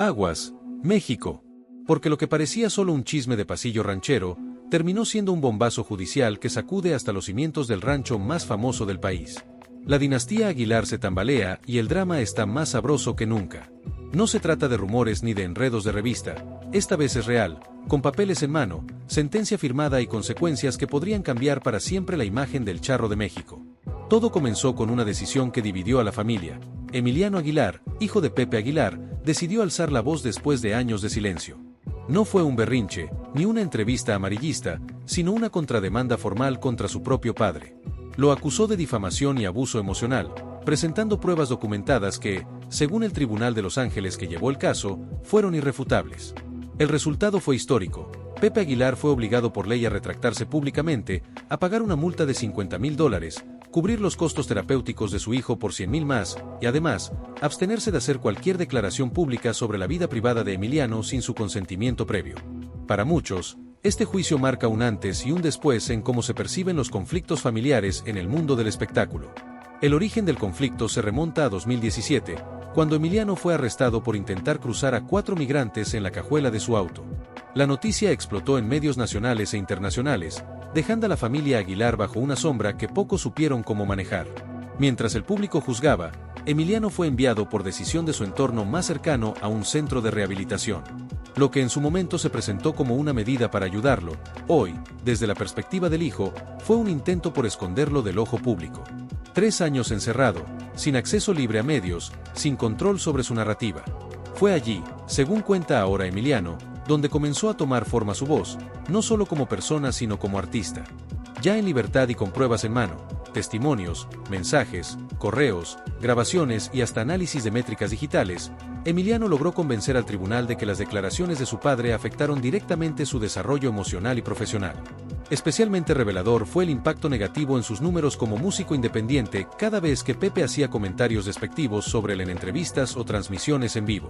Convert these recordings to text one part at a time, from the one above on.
Aguas, México. Porque lo que parecía solo un chisme de pasillo ranchero, terminó siendo un bombazo judicial que sacude hasta los cimientos del rancho más famoso del país. La dinastía Aguilar se tambalea y el drama está más sabroso que nunca. No se trata de rumores ni de enredos de revista, esta vez es real, con papeles en mano, sentencia firmada y consecuencias que podrían cambiar para siempre la imagen del Charro de México. Todo comenzó con una decisión que dividió a la familia. Emiliano Aguilar, hijo de Pepe Aguilar, decidió alzar la voz después de años de silencio. No fue un berrinche, ni una entrevista amarillista, sino una contrademanda formal contra su propio padre. Lo acusó de difamación y abuso emocional, presentando pruebas documentadas que, según el Tribunal de Los Ángeles que llevó el caso, fueron irrefutables. El resultado fue histórico. Pepe Aguilar fue obligado por ley a retractarse públicamente, a pagar una multa de $50,000, cubrir los costos terapéuticos de su hijo por $100,000 más, y además, abstenerse de hacer cualquier declaración pública sobre la vida privada de Emiliano sin su consentimiento previo. Para muchos, este juicio marca un antes y un después en cómo se perciben los conflictos familiares en el mundo del espectáculo. El origen del conflicto se remonta a 2017, cuando Emiliano fue arrestado por intentar cruzar a 4 migrantes en la cajuela de su auto. La noticia explotó en medios nacionales e internacionales, dejando a la familia Aguilar bajo una sombra que pocos supieron cómo manejar. Mientras el público juzgaba, Emiliano fue enviado por decisión de su entorno más cercano a un centro de rehabilitación. Lo que en su momento se presentó como una medida para ayudarlo, hoy, desde la perspectiva del hijo, fue un intento por esconderlo del ojo público. 3 años encerrado, sin acceso libre a medios, sin control sobre su narrativa. Fue allí, según cuenta ahora Emiliano, donde comenzó a tomar forma su voz, no solo como persona sino como artista. Ya en libertad y con pruebas en mano, testimonios, mensajes, correos, grabaciones y hasta análisis de métricas digitales, Emiliano logró convencer al tribunal de que las declaraciones de su padre afectaron directamente su desarrollo emocional y profesional. Especialmente revelador fue el impacto negativo en sus números como músico independiente cada vez que Pepe hacía comentarios despectivos sobre él en entrevistas o transmisiones en vivo.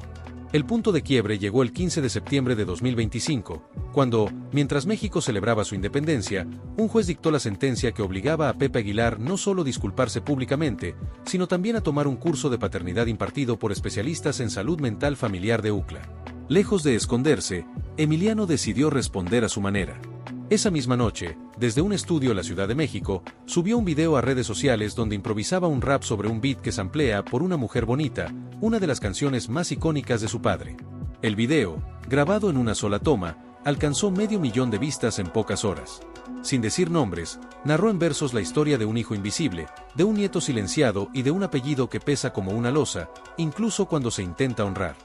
El punto de quiebre llegó el 15 de septiembre de 2025, cuando, mientras México celebraba su independencia, un juez dictó la sentencia que obligaba a Pepe Aguilar no solo a disculparse públicamente, sino también a tomar un curso de paternidad impartido por especialistas en salud mental familiar de UCLA. Lejos de esconderse, Emiliano decidió responder a su manera. Esa misma noche, desde un estudio en la Ciudad de México, subió un video a redes sociales donde improvisaba un rap sobre un beat que samplea por Una mujer bonita, una de las canciones más icónicas de su padre. El video, grabado en una sola toma, alcanzó 500,000 de vistas en pocas horas. Sin decir nombres, narró en versos la historia de un hijo invisible, de un nieto silenciado y de un apellido que pesa como una losa, incluso cuando se intenta honrar.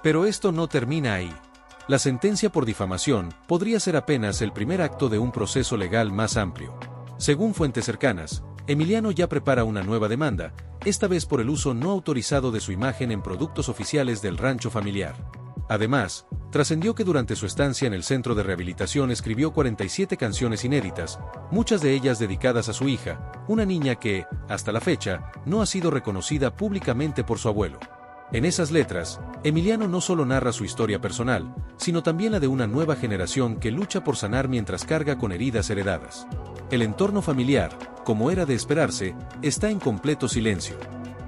Pero esto no termina ahí. La sentencia por difamación podría ser apenas el primer acto de un proceso legal más amplio. Según fuentes cercanas, Emiliano ya prepara una nueva demanda, esta vez por el uso no autorizado de su imagen en productos oficiales del rancho familiar. Además, trascendió que durante su estancia en el centro de rehabilitación escribió 47 canciones inéditas, muchas de ellas dedicadas a su hija, una niña que, hasta la fecha, no ha sido reconocida públicamente por su abuelo. En esas letras, Emiliano no solo narra su historia personal, sino también la de una nueva generación que lucha por sanar mientras carga con heridas heredadas. El entorno familiar, como era de esperarse, está en completo silencio.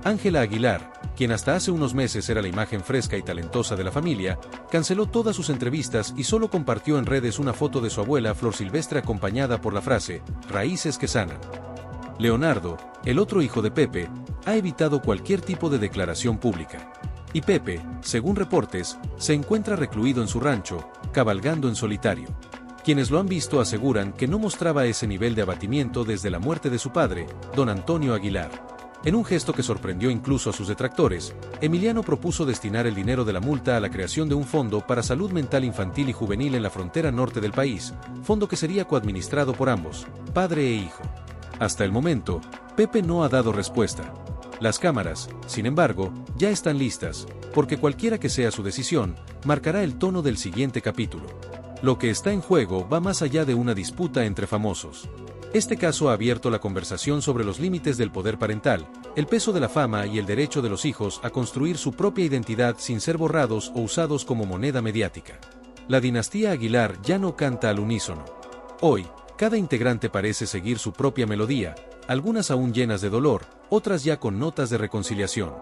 Ángela Aguilar, quien hasta hace unos meses era la imagen fresca y talentosa de la familia, canceló todas sus entrevistas y solo compartió en redes una foto de su abuela Flor Silvestre acompañada por la frase, "Raíces que sanan". Leonardo, el otro hijo de Pepe, ha evitado cualquier tipo de declaración pública. Y Pepe, según reportes, se encuentra recluido en su rancho, cabalgando en solitario. Quienes lo han visto aseguran que no mostraba ese nivel de abatimiento desde la muerte de su padre, don Antonio Aguilar. En un gesto que sorprendió incluso a sus detractores, Emiliano propuso destinar el dinero de la multa a la creación de un fondo para salud mental infantil y juvenil en la frontera norte del país, fondo que sería coadministrado por ambos, padre e hijo. Hasta el momento, Pepe no ha dado respuesta. Las cámaras, sin embargo, ya están listas, porque cualquiera que sea su decisión, marcará el tono del siguiente capítulo. Lo que está en juego va más allá de una disputa entre famosos. Este caso ha abierto la conversación sobre los límites del poder parental, el peso de la fama y el derecho de los hijos a construir su propia identidad sin ser borrados o usados como moneda mediática. La dinastía Aguilar ya no canta al unísono. Hoy, cada integrante parece seguir su propia melodía, algunas aún llenas de dolor, otras ya con notas de reconciliación.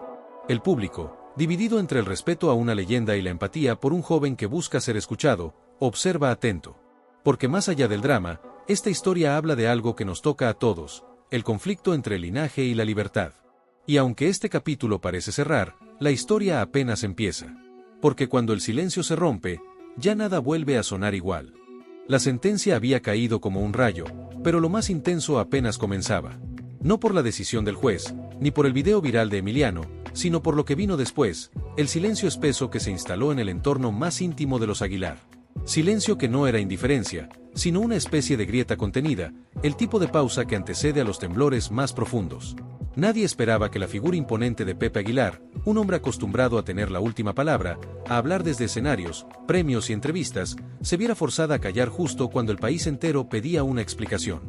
El público, Dividido entre el respeto a una leyenda y la empatía por un joven que busca ser escuchado, observa atento. Porque más allá del drama, esta historia habla de algo que nos toca a todos, el conflicto entre el linaje y la libertad. Y aunque este capítulo parece cerrar, la historia apenas empieza. Porque cuando el silencio se rompe, ya nada vuelve a sonar igual. La sentencia había caído como un rayo, pero lo más intenso apenas comenzaba. No por la decisión del juez, ni por el video viral de Emiliano, sino por lo que vino después, el silencio espeso que se instaló en el entorno más íntimo de los Aguilar. Silencio que no era indiferencia, sino una especie de grieta contenida, el tipo de pausa que antecede a los temblores más profundos. Nadie esperaba que la figura imponente de Pepe Aguilar, un hombre acostumbrado a tener la última palabra, a hablar desde escenarios, premios y entrevistas, se viera forzada a callar justo cuando el país entero pedía una explicación.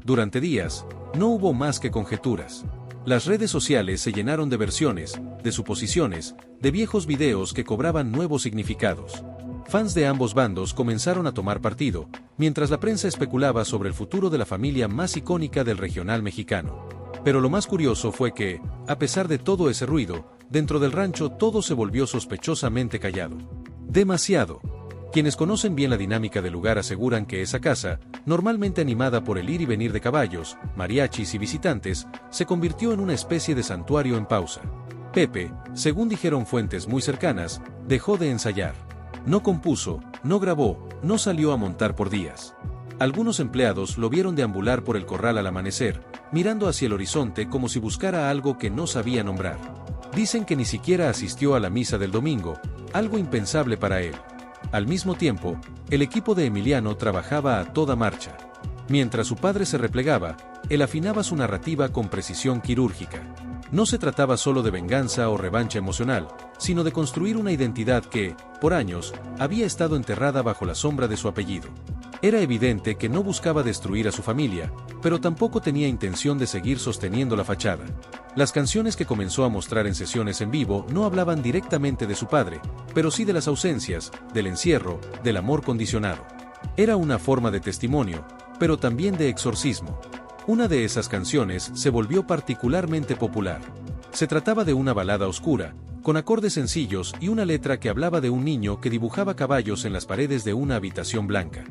Durante días, no hubo más que conjeturas. Las redes sociales se llenaron de versiones, de suposiciones, de viejos videos que cobraban nuevos significados. Fans de ambos bandos comenzaron a tomar partido, mientras la prensa especulaba sobre el futuro de la familia más icónica del regional mexicano. Pero lo más curioso fue que, a pesar de todo ese ruido, dentro del rancho todo se volvió sospechosamente callado. Demasiado. Quienes conocen bien la dinámica del lugar aseguran que esa casa, normalmente animada por el ir y venir de caballos, mariachis y visitantes, se convirtió en una especie de santuario en pausa. Pepe, según dijeron fuentes muy cercanas, dejó de ensayar. No compuso, no grabó, no salió a montar por días. Algunos empleados lo vieron deambular por el corral al amanecer, mirando hacia el horizonte como si buscara algo que no sabía nombrar. Dicen que ni siquiera asistió a la misa del domingo, algo impensable para él. Al mismo tiempo, el equipo de Emiliano trabajaba a toda marcha. Mientras su padre se replegaba, él afinaba su narrativa con precisión quirúrgica. No se trataba solo de venganza o revancha emocional, sino de construir una identidad que, por años, había estado enterrada bajo la sombra de su apellido. Era evidente que no buscaba destruir a su familia, pero tampoco tenía intención de seguir sosteniendo la fachada. Las canciones que comenzó a mostrar en sesiones en vivo no hablaban directamente de su padre, pero sí de las ausencias, del encierro, del amor condicionado. Era una forma de testimonio, pero también de exorcismo. Una de esas canciones se volvió particularmente popular. Se trataba de una balada oscura, con acordes sencillos y una letra que hablaba de un niño que dibujaba caballos en las paredes de una habitación blanca.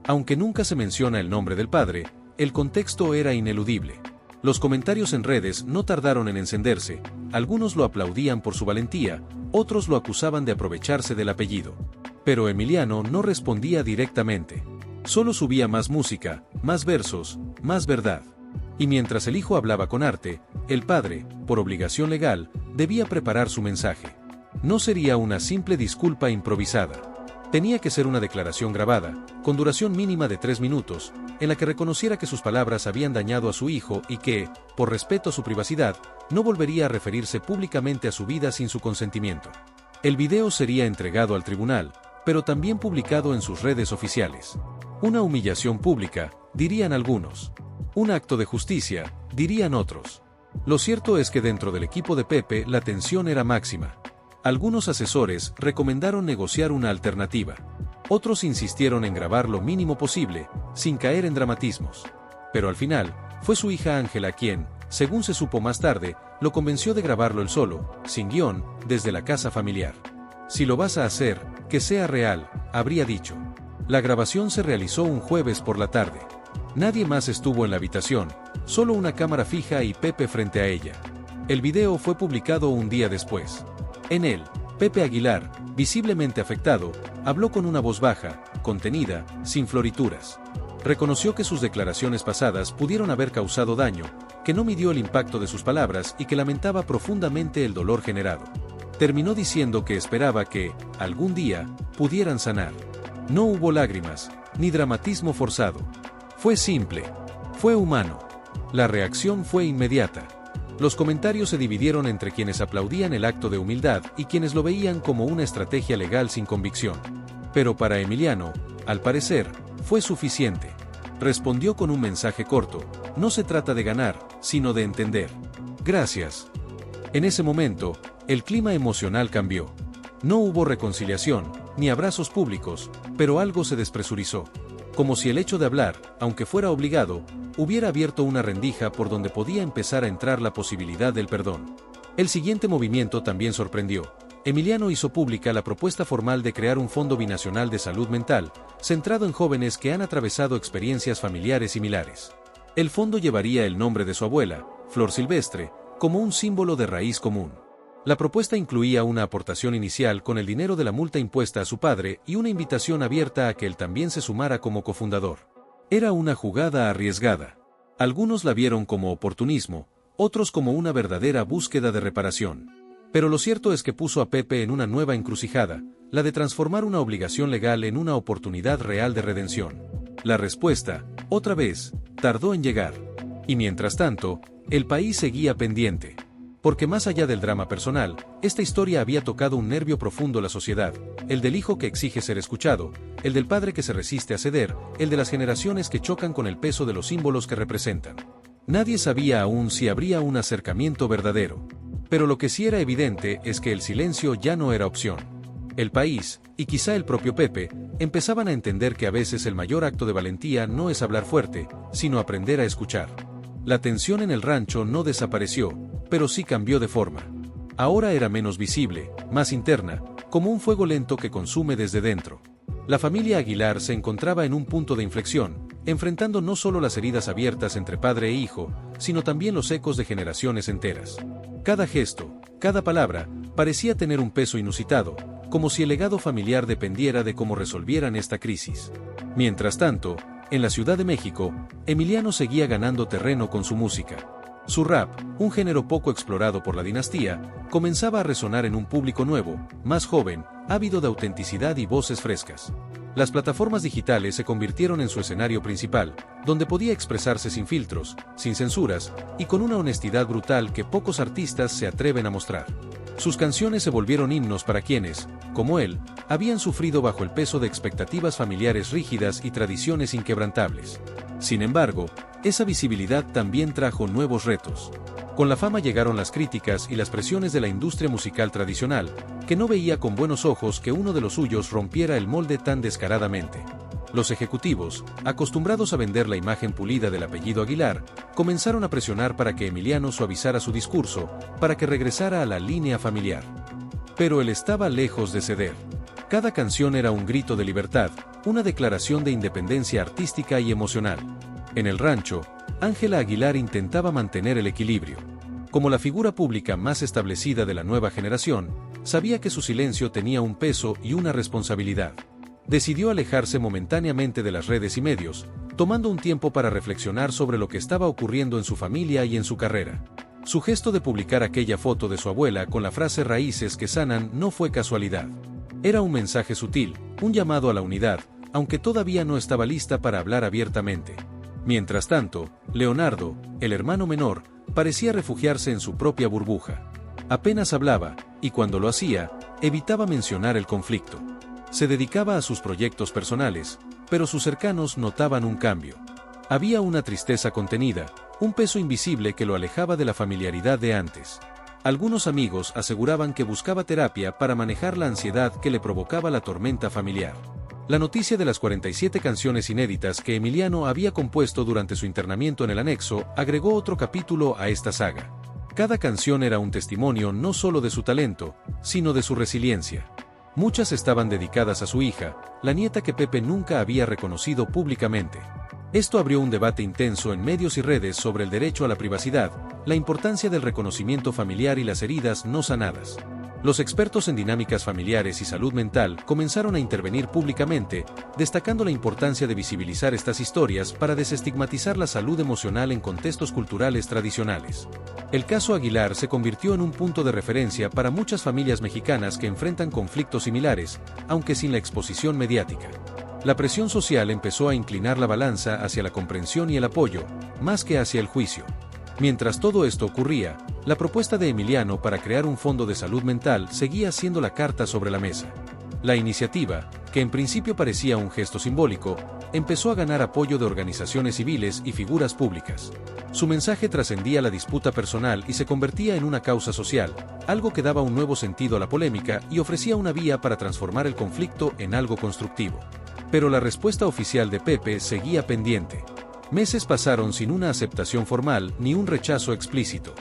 Aunque nunca se menciona el nombre del padre, el contexto era ineludible. Los comentarios en redes no tardaron en encenderse, algunos lo aplaudían por su valentía, otros lo acusaban de aprovecharse del apellido. Pero Emiliano no respondía directamente. Solo subía más música, más versos, más verdad. Y mientras el hijo hablaba con arte, el padre, por obligación legal, debía preparar su mensaje. No sería una simple disculpa improvisada. Tenía que ser una declaración grabada, con duración mínima de 3 minutos, en la que reconociera que sus palabras habían dañado a su hijo y que, por respeto a su privacidad, no volvería a referirse públicamente a su vida sin su consentimiento. El video sería entregado al tribunal, pero también publicado en sus redes oficiales. Una humillación pública, dirían algunos. Un acto de justicia, dirían otros. Lo cierto es que dentro del equipo de Pepe la tensión era máxima. Algunos asesores recomendaron negociar una alternativa. Otros insistieron en grabar lo mínimo posible, sin caer en dramatismos. Pero al final, fue su hija Ángela quien, según se supo más tarde, lo convenció de grabarlo él solo, sin guión, desde la casa familiar. Si lo vas a hacer, que sea real, habría dicho. La grabación se realizó un jueves por la tarde. Nadie más estuvo en la habitación, solo una cámara fija y Pepe frente a ella. El video fue publicado un día después. En él, Pepe Aguilar, visiblemente afectado, habló con una voz baja, contenida, sin florituras. Reconoció que sus declaraciones pasadas pudieron haber causado daño, que no midió el impacto de sus palabras y que lamentaba profundamente el dolor generado. Terminó diciendo que esperaba que, algún día, pudieran sanar. No hubo lágrimas, ni dramatismo forzado. Fue simple. Fue humano. La reacción fue inmediata. Los comentarios se dividieron entre quienes aplaudían el acto de humildad y quienes lo veían como una estrategia legal sin convicción. Pero para Emiliano, al parecer, fue suficiente. Respondió con un mensaje corto: no se trata de ganar, sino de entender. Gracias. En ese momento, el clima emocional cambió. No hubo reconciliación, ni abrazos públicos, pero algo se despresurizó. Como si el hecho de hablar, aunque fuera obligado, hubiera abierto una rendija por donde podía empezar a entrar la posibilidad del perdón. El siguiente movimiento también sorprendió. Emiliano hizo pública la propuesta formal de crear un fondo binacional de salud mental, centrado en jóvenes que han atravesado experiencias familiares similares. El fondo llevaría el nombre de su abuela, Flor Silvestre, como un símbolo de raíz común. La propuesta incluía una aportación inicial con el dinero de la multa impuesta a su padre y una invitación abierta a que él también se sumara como cofundador. Era una jugada arriesgada. Algunos la vieron como oportunismo, otros como una verdadera búsqueda de reparación. Pero lo cierto es que puso a Pepe en una nueva encrucijada, la de transformar una obligación legal en una oportunidad real de redención. La respuesta, otra vez, tardó en llegar. Y mientras tanto, el país seguía pendiente. Porque más allá del drama personal, esta historia había tocado un nervio profundo a la sociedad, el del hijo que exige ser escuchado, el del padre que se resiste a ceder, el de las generaciones que chocan con el peso de los símbolos que representan. Nadie sabía aún si habría un acercamiento verdadero. Pero lo que sí era evidente es que el silencio ya no era opción. El país, y quizá el propio Pepe, empezaban a entender que a veces el mayor acto de valentía no es hablar fuerte, sino aprender a escuchar. La tensión en el rancho no desapareció, pero sí cambió de forma. Ahora era menos visible, más interna, como un fuego lento que consume desde dentro. La familia Aguilar se encontraba en un punto de inflexión, enfrentando no solo las heridas abiertas entre padre e hijo, sino también los ecos de generaciones enteras. Cada gesto, cada palabra, parecía tener un peso inusitado, como si el legado familiar dependiera de cómo resolvieran esta crisis. Mientras tanto, en la Ciudad de México, Emiliano seguía ganando terreno con su música. Su rap, un género poco explorado por la dinastía, comenzaba a resonar en un público nuevo, más joven, ávido de autenticidad y voces frescas. Las plataformas digitales se convirtieron en su escenario principal, donde podía expresarse sin filtros, sin censuras, y con una honestidad brutal que pocos artistas se atreven a mostrar. Sus canciones se volvieron himnos para quienes, como él, habían sufrido bajo el peso de expectativas familiares rígidas y tradiciones inquebrantables. Sin embargo, esa visibilidad también trajo nuevos retos. Con la fama llegaron las críticas y las presiones de la industria musical tradicional, que no veía con buenos ojos que uno de los suyos rompiera el molde tan descaradamente. Los ejecutivos, acostumbrados a vender la imagen pulida del apellido Aguilar, comenzaron a presionar para que Emiliano suavizara su discurso, para que regresara a la línea familiar. Pero él estaba lejos de ceder. Cada canción era un grito de libertad, una declaración de independencia artística y emocional. En el rancho, Ángela Aguilar intentaba mantener el equilibrio. Como la figura pública más establecida de la nueva generación, sabía que su silencio tenía un peso y una responsabilidad. Decidió alejarse momentáneamente de las redes y medios, tomando un tiempo para reflexionar sobre lo que estaba ocurriendo en su familia y en su carrera. Su gesto de publicar aquella foto de su abuela con la frase "raíces que sanan" no fue casualidad. Era un mensaje sutil, un llamado a la unidad, aunque todavía no estaba lista para hablar abiertamente. Mientras tanto, Leonardo, el hermano menor, parecía refugiarse en su propia burbuja. Apenas hablaba, y cuando lo hacía, evitaba mencionar el conflicto. Se dedicaba a sus proyectos personales, pero sus cercanos notaban un cambio. Había una tristeza contenida, un peso invisible que lo alejaba de la familiaridad de antes. Algunos amigos aseguraban que buscaba terapia para manejar la ansiedad que le provocaba la tormenta familiar. La noticia de las 47 canciones inéditas que Emiliano había compuesto durante su internamiento en el anexo agregó otro capítulo a esta saga. Cada canción era un testimonio no solo de su talento, sino de su resiliencia. Muchas estaban dedicadas a su hija, la nieta que Pepe nunca había reconocido públicamente. Esto abrió un debate intenso en medios y redes sobre el derecho a la privacidad, la importancia del reconocimiento familiar y las heridas no sanadas. Los expertos en dinámicas familiares y salud mental comenzaron a intervenir públicamente, destacando la importancia de visibilizar estas historias para desestigmatizar la salud emocional en contextos culturales tradicionales. El caso Aguilar se convirtió en un punto de referencia para muchas familias mexicanas que enfrentan conflictos similares, aunque sin la exposición mediática. La presión social empezó a inclinar la balanza hacia la comprensión y el apoyo, más que hacia el juicio. Mientras todo esto ocurría, la propuesta de Emiliano para crear un fondo de salud mental seguía siendo la carta sobre la mesa. La iniciativa, que en principio parecía un gesto simbólico, empezó a ganar apoyo de organizaciones civiles y figuras públicas. Su mensaje trascendía la disputa personal y se convertía en una causa social, algo que daba un nuevo sentido a la polémica y ofrecía una vía para transformar el conflicto en algo constructivo. Pero la respuesta oficial de Pepe seguía pendiente. Meses pasaron sin una aceptación formal ni un rechazo explícito.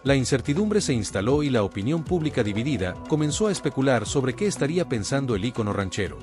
La incertidumbre se instaló y la opinión pública dividida comenzó a especular sobre qué estaría pensando el ícono ranchero.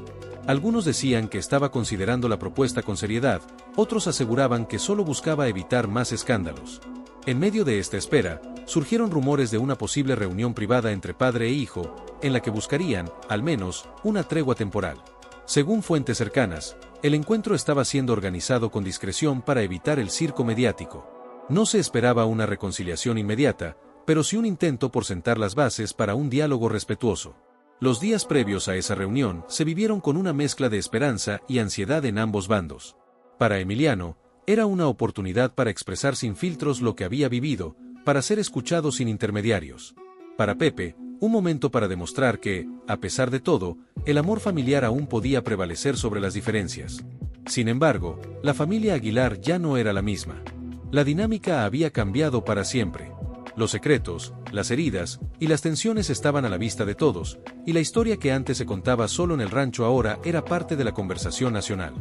Algunos decían que estaba considerando la propuesta con seriedad, otros aseguraban que solo buscaba evitar más escándalos. En medio de esta espera, surgieron rumores de una posible reunión privada entre padre e hijo, en la que buscarían, al menos, una tregua temporal. Según fuentes cercanas, el encuentro estaba siendo organizado con discreción para evitar el circo mediático. No se esperaba una reconciliación inmediata, pero sí un intento por sentar las bases para un diálogo respetuoso. Los días previos a esa reunión se vivieron con una mezcla de esperanza y ansiedad en ambos bandos. Para Emiliano, era una oportunidad para expresar sin filtros lo que había vivido, para ser escuchado sin intermediarios. Para Pepe, un momento para demostrar que, a pesar de todo, el amor familiar aún podía prevalecer sobre las diferencias. Sin embargo, la familia Aguilar ya no era la misma. La dinámica había cambiado para siempre. Los secretos, las heridas y las tensiones estaban a la vista de todos, y la historia que antes se contaba solo en el rancho ahora era parte de la conversación nacional.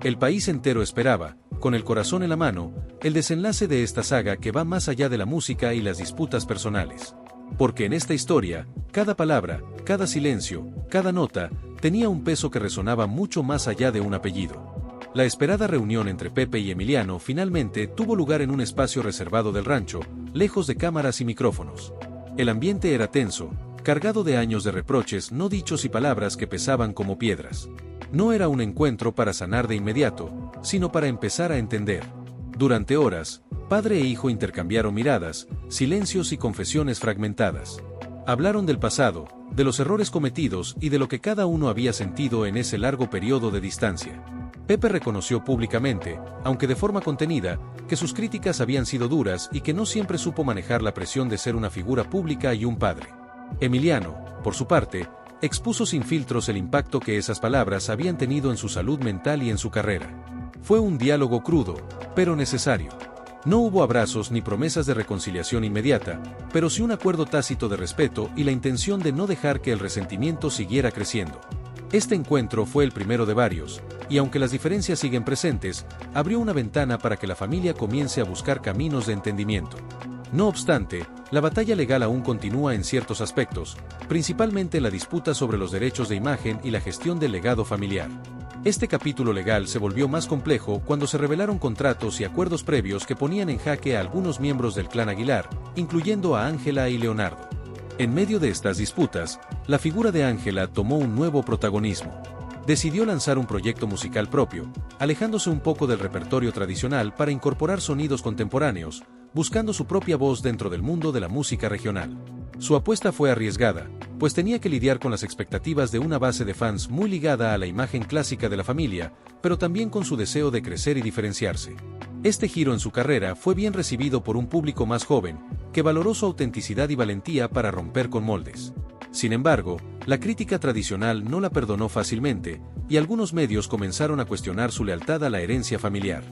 El país entero esperaba, con el corazón en la mano, el desenlace de esta saga que va más allá de la música y las disputas personales. Porque en esta historia, cada palabra, cada silencio, cada nota, tenía un peso que resonaba mucho más allá de un apellido. La esperada reunión entre Pepe y Emiliano finalmente tuvo lugar en un espacio reservado del rancho, lejos de cámaras y micrófonos. El ambiente era tenso, cargado de años de reproches no dichos y palabras que pesaban como piedras. No era un encuentro para sanar de inmediato, sino para empezar a entender. Durante horas, padre e hijo intercambiaron miradas, silencios y confesiones fragmentadas. Hablaron del pasado, de los errores cometidos y de lo que cada uno había sentido en ese largo periodo de distancia. Pepe reconoció públicamente, aunque de forma contenida, que sus críticas habían sido duras y que no siempre supo manejar la presión de ser una figura pública y un padre. Emiliano, por su parte, expuso sin filtros el impacto que esas palabras habían tenido en su salud mental y en su carrera. Fue un diálogo crudo, pero necesario. No hubo abrazos ni promesas de reconciliación inmediata, pero sí un acuerdo tácito de respeto y la intención de no dejar que el resentimiento siguiera creciendo. Este encuentro fue el primero de varios, y aunque las diferencias siguen presentes, abrió una ventana para que la familia comience a buscar caminos de entendimiento. No obstante, la batalla legal aún continúa en ciertos aspectos, principalmente en la disputa sobre los derechos de imagen y la gestión del legado familiar. Este capítulo legal se volvió más complejo cuando se revelaron contratos y acuerdos previos que ponían en jaque a algunos miembros del clan Aguilar, incluyendo a Ángela y Leonardo. En medio de estas disputas, la figura de Ángela tomó un nuevo protagonismo. Decidió lanzar un proyecto musical propio, alejándose un poco del repertorio tradicional para incorporar sonidos contemporáneos, buscando su propia voz dentro del mundo de la música regional. Su apuesta fue arriesgada, pues tenía que lidiar con las expectativas de una base de fans muy ligada a la imagen clásica de la familia, pero también con su deseo de crecer y diferenciarse. Este giro en su carrera fue bien recibido por un público más joven, que valoró su autenticidad y valentía para romper con moldes. Sin embargo, la crítica tradicional no la perdonó fácilmente, y algunos medios comenzaron a cuestionar su lealtad a la herencia familiar.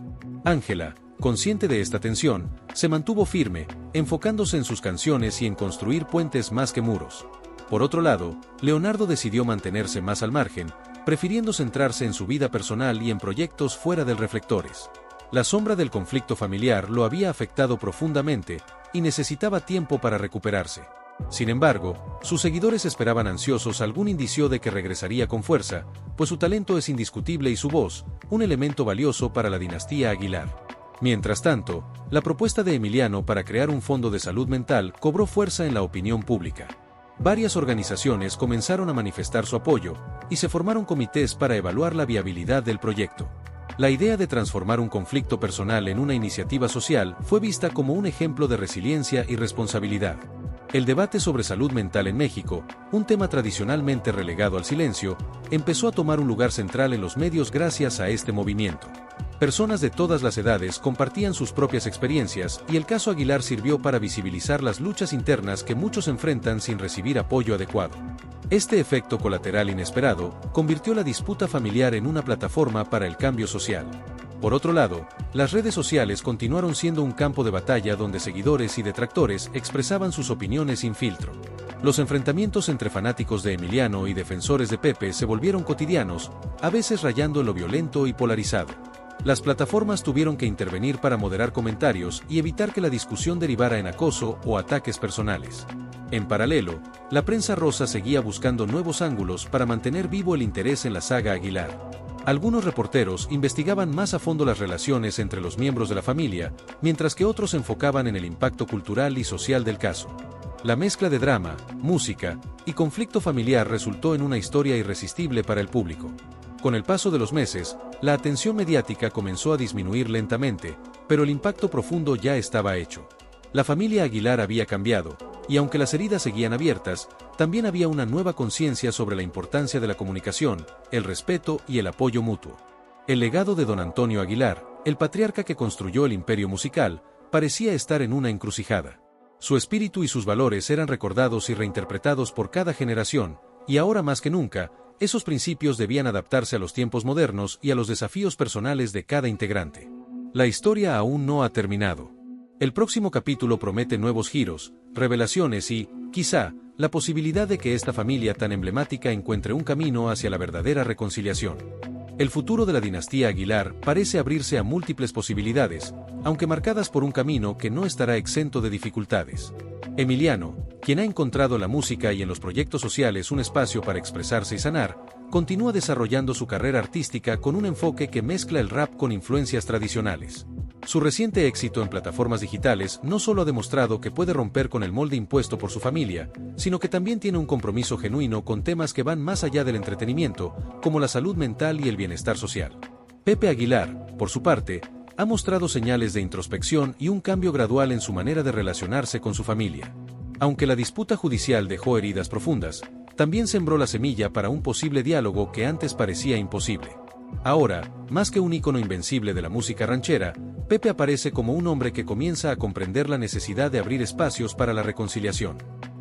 Ángela, consciente de esta tensión, se mantuvo firme, enfocándose en sus canciones y en construir puentes más que muros. Por otro lado, Leonardo decidió mantenerse más al margen, prefiriendo centrarse en su vida personal y en proyectos fuera del reflectores. La sombra del conflicto familiar lo había afectado profundamente, y necesitaba tiempo para recuperarse. Sin embargo, sus seguidores esperaban ansiosos algún indicio de que regresaría con fuerza, pues su talento es indiscutible y su voz, un elemento valioso para la dinastía Aguilar. Mientras tanto, la propuesta de Emiliano para crear un fondo de salud mental cobró fuerza en la opinión pública. Varias organizaciones comenzaron a manifestar su apoyo, y se formaron comités para evaluar la viabilidad del proyecto. La idea de transformar un conflicto personal en una iniciativa social fue vista como un ejemplo de resiliencia y responsabilidad. El debate sobre salud mental en México, un tema tradicionalmente relegado al silencio, empezó a tomar un lugar central en los medios gracias a este movimiento. Personas de todas las edades compartían sus propias experiencias y el caso Aguilar sirvió para visibilizar las luchas internas que muchos enfrentan sin recibir apoyo adecuado. Este efecto colateral inesperado convirtió la disputa familiar en una plataforma para el cambio social. Por otro lado, las redes sociales continuaron siendo un campo de batalla donde seguidores y detractores expresaban sus opiniones sin filtro. Los enfrentamientos entre fanáticos de Emiliano y defensores de Pepe se volvieron cotidianos, a veces rayando en lo violento y polarizado. Las plataformas tuvieron que intervenir para moderar comentarios y evitar que la discusión derivara en acoso o ataques personales. En paralelo, la prensa rosa seguía buscando nuevos ángulos para mantener vivo el interés en la saga Aguilar. Algunos reporteros investigaban más a fondo las relaciones entre los miembros de la familia, mientras que otros se enfocaban en el impacto cultural y social del caso. La mezcla de drama, música y conflicto familiar resultó en una historia irresistible para el público. Con el paso de los meses, la atención mediática comenzó a disminuir lentamente, pero el impacto profundo ya estaba hecho. La familia Aguilar había cambiado, y aunque las heridas seguían abiertas, también había una nueva conciencia sobre la importancia de la comunicación, el respeto y el apoyo mutuo. El legado de don Antonio Aguilar, el patriarca que construyó el imperio musical, parecía estar en una encrucijada. Su espíritu y sus valores eran recordados y reinterpretados por cada generación, y ahora más que nunca, esos principios debían adaptarse a los tiempos modernos y a los desafíos personales de cada integrante. La historia aún no ha terminado. El próximo capítulo promete nuevos giros, revelaciones y, quizá, la posibilidad de que esta familia tan emblemática encuentre un camino hacia la verdadera reconciliación. El futuro de la dinastía Aguilar parece abrirse a múltiples posibilidades, aunque marcadas por un camino que no estará exento de dificultades. Emiliano, quien ha encontrado en la música y en los proyectos sociales un espacio para expresarse y sanar, continúa desarrollando su carrera artística con un enfoque que mezcla el rap con influencias tradicionales. Su reciente éxito en plataformas digitales no solo ha demostrado que puede romper con el molde impuesto por su familia, sino que también tiene un compromiso genuino con temas que van más allá del entretenimiento, como la salud mental y el bienestar social. Pepe Aguilar, por su parte, ha mostrado señales de introspección y un cambio gradual en su manera de relacionarse con su familia. Aunque la disputa judicial dejó heridas profundas, también sembró la semilla para un posible diálogo que antes parecía imposible. Ahora, más que un ícono invencible de la música ranchera, Pepe aparece como un hombre que comienza a comprender la necesidad de abrir espacios para la reconciliación.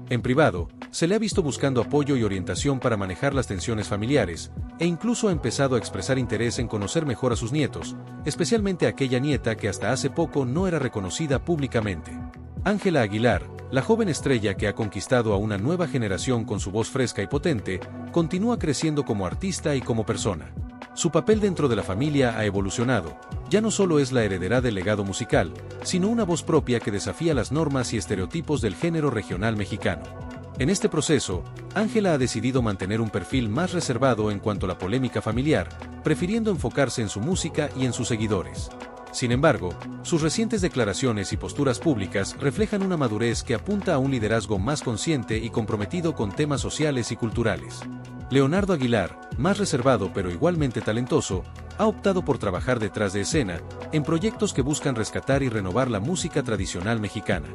En privado, se le ha visto buscando apoyo y orientación para manejar las tensiones familiares, e incluso ha empezado a expresar interés en conocer mejor a sus nietos, especialmente a aquella nieta que hasta hace poco no era reconocida públicamente. Ángela Aguilar, la joven estrella que ha conquistado a una nueva generación con su voz fresca y potente, continúa creciendo como artista y como persona. Su papel dentro de la familia ha evolucionado, ya no solo es la heredera del legado musical, sino una voz propia que desafía las normas y estereotipos del género regional mexicano. En este proceso, Ángela ha decidido mantener un perfil más reservado en cuanto a la polémica familiar, prefiriendo enfocarse en su música y en sus seguidores. Sin embargo, sus recientes declaraciones y posturas públicas reflejan una madurez que apunta a un liderazgo más consciente y comprometido con temas sociales y culturales. Leonardo Aguilar, más reservado pero igualmente talentoso, ha optado por trabajar detrás de escena, en proyectos que buscan rescatar y renovar la música tradicional mexicana.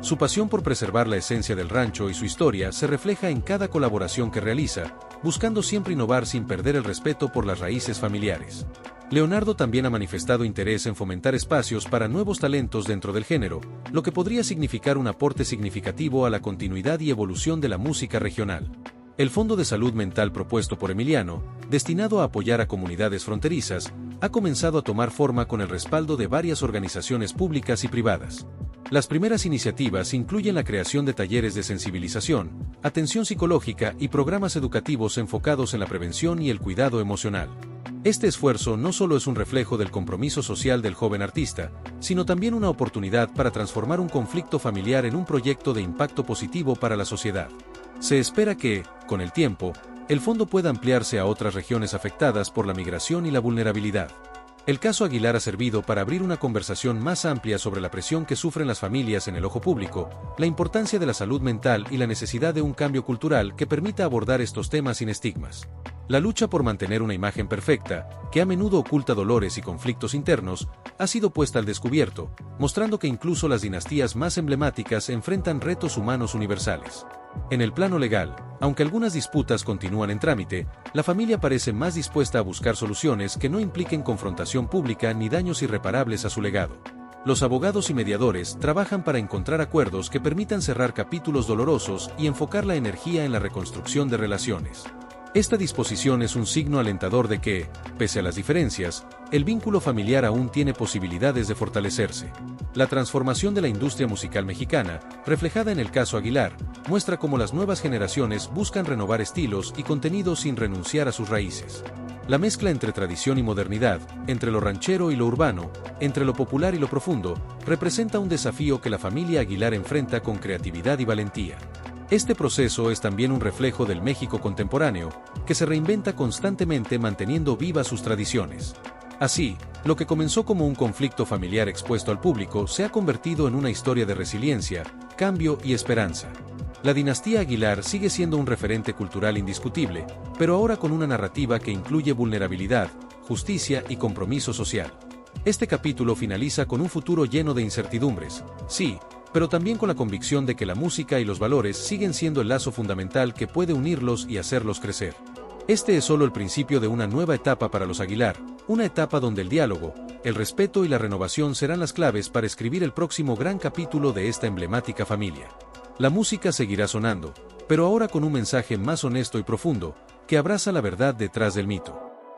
Su pasión por preservar la esencia del rancho y su historia se refleja en cada colaboración que realiza, buscando siempre innovar sin perder el respeto por las raíces familiares. Leonardo también ha manifestado interés en fomentar espacios para nuevos talentos dentro del género, lo que podría significar un aporte significativo a la continuidad y evolución de la música regional. El Fondo de Salud Mental propuesto por Emiliano, destinado a apoyar a comunidades fronterizas, ha comenzado a tomar forma con el respaldo de varias organizaciones públicas y privadas. Las primeras iniciativas incluyen la creación de talleres de sensibilización, atención psicológica y programas educativos enfocados en la prevención y el cuidado emocional. Este esfuerzo no solo es un reflejo del compromiso social del joven artista, sino también una oportunidad para transformar un conflicto familiar en un proyecto de impacto positivo para la sociedad. Se espera que, con el tiempo, el fondo pueda ampliarse a otras regiones afectadas por la migración y la vulnerabilidad. El caso Aguilar ha servido para abrir una conversación más amplia sobre la presión que sufren las familias en el ojo público, la importancia de la salud mental y la necesidad de un cambio cultural que permita abordar estos temas sin estigmas. La lucha por mantener una imagen perfecta, que a menudo oculta dolores y conflictos internos, ha sido puesta al descubierto, mostrando que incluso las dinastías más emblemáticas enfrentan retos humanos universales. En el plano legal, aunque algunas disputas continúan en trámite, la familia parece más dispuesta a buscar soluciones que no impliquen confrontación pública ni daños irreparables a su legado. Los abogados y mediadores trabajan para encontrar acuerdos que permitan cerrar capítulos dolorosos y enfocar la energía en la reconstrucción de relaciones. Esta disposición es un signo alentador de que, pese a las diferencias, el vínculo familiar aún tiene posibilidades de fortalecerse. La transformación de la industria musical mexicana, reflejada en el caso Aguilar, muestra cómo las nuevas generaciones buscan renovar estilos y contenidos sin renunciar a sus raíces. La mezcla entre tradición y modernidad, entre lo ranchero y lo urbano, entre lo popular y lo profundo, representa un desafío que la familia Aguilar enfrenta con creatividad y valentía. Este proceso es también un reflejo del México contemporáneo, que se reinventa constantemente manteniendo vivas sus tradiciones. Así, lo que comenzó como un conflicto familiar expuesto al público se ha convertido en una historia de resiliencia, cambio y esperanza. La dinastía Aguilar sigue siendo un referente cultural indiscutible, pero ahora con una narrativa que incluye vulnerabilidad, justicia y compromiso social. Este capítulo finaliza con un futuro lleno de incertidumbres, sí, pero también con la convicción de que la música y los valores siguen siendo el lazo fundamental que puede unirlos y hacerlos crecer. Este es solo el principio de una nueva etapa para los Aguilar, una etapa donde el diálogo, el respeto y la renovación serán las claves para escribir el próximo gran capítulo de esta emblemática familia. La música seguirá sonando, pero ahora con un mensaje más honesto y profundo, que abraza la verdad detrás del mito.